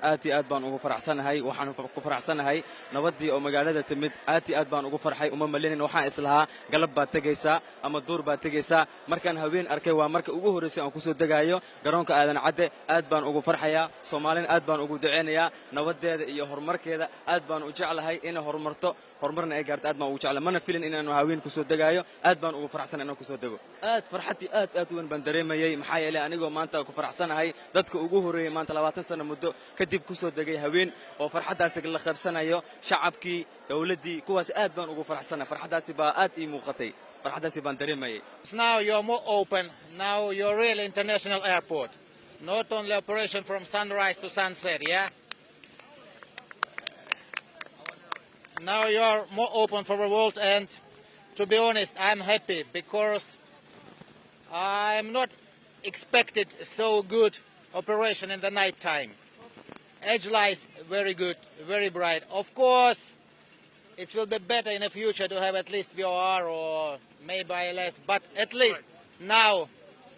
aad iyo aad baan ugu faraxsanahay waxaan ku faraxsanahay nabadii oo magaalada timid aad iyo aad baan ugu farxay uma maleenin waxaan islahaa galab baad tagaysaa ama duur baad tagaysaa markaan haween arkay waa marka ugu horeysay aan ku soo degaayo garoonka aadan cade aad baan ugu farxayaa Soomaaliland aad baan ugu duceynayaa nabadeeda iyo horumarkeeda aad baan u jeclahay in horumarto horumarna ay gaarto aad baan ugu jeclahay mana filin inaan haween ku soo degaayo aad baan ugu faraxsanahay inaan ku soo dego aad farxadii aad weyn baan dareemayay maxaa yeelay anigoo maanta ku faraxsanahay dadka ugu horeeyay maanta 20 sano muddo kadib ku soo degay haween oo farxadaas la qabsanayo shacabkii dawladii kuwaas aad baan ugu faraxsanahay farxadaasi baa aad ii muuqatay farxadaasi baan dareemayay. Now you're more open, now you're really international airport, not only operation from sunrise to sunset, yeah. Now you're more open for the world, and to be honest, I'm happy because I'm not expected so good operation in the night time. Edge lights very good, very bright. Of course, it will be better in the future to have at least VOR or maybe ILS, but at least now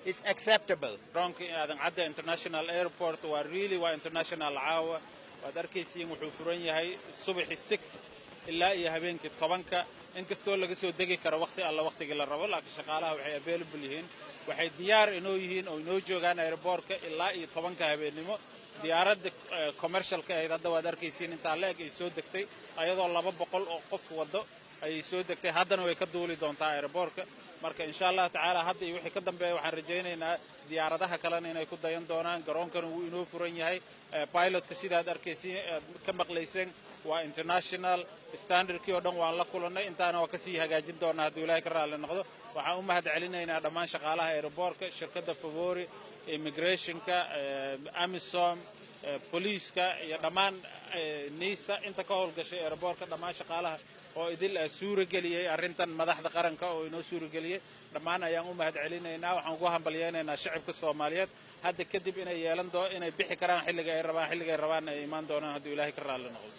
it's acceptable. garoonka adan cade international airport waa really waa international caawa waad arkaysiin wuxuu furan yahay subaxii 6 ilaa iyo habeenkii 10 inkastoo laga soo degi karo waqti alla waqtiga la rabo laakiin shaqaalaha waxay available yihiin waxay diyaar inoo yihiin oo inoo joogaan airportka ilaa iyo 10 habeenimo diyaarad commercial ka ah hadda waad arkaysiin inta leeg ay soo degtay ayadoo 200 oo qof wado ay soo degtay haddana way ka duuli doontaa airportka marka insha Allah taala hadda iyo wixii ka dambeeyay waxaan rajaynaynaa diyaaradaha kale inay ku dayan doonaan garoonkan uu inoo furan yahay pilotka sidaad arkaysiin ka maqlayseen waa international standardkii oo dhan waan la kulanay intaana waa ka sii hagaajin doonaa haddii Ilaahay ka raali noqdo waxaan u mahad celinaynaa dhammaan shaqaalaha airportka shirkadda Favori immigrationka amisom poliiska iyo dhammaan niisa inta ka howlgashay airportka dhammaan shaqaalaha oo idil suura galiyay arrintan madaxda qaranka oo inoo suura galiyay dhammaan ayaan u mahad celinaynaa waxaan ugu hambalyeeynaa shacabka Soomaaliyeed hadda kadib inay yeelan inay bixi karaan xilliga ay rabaan ay imaan doonaan haddii Ilaahay ka raali noqdo.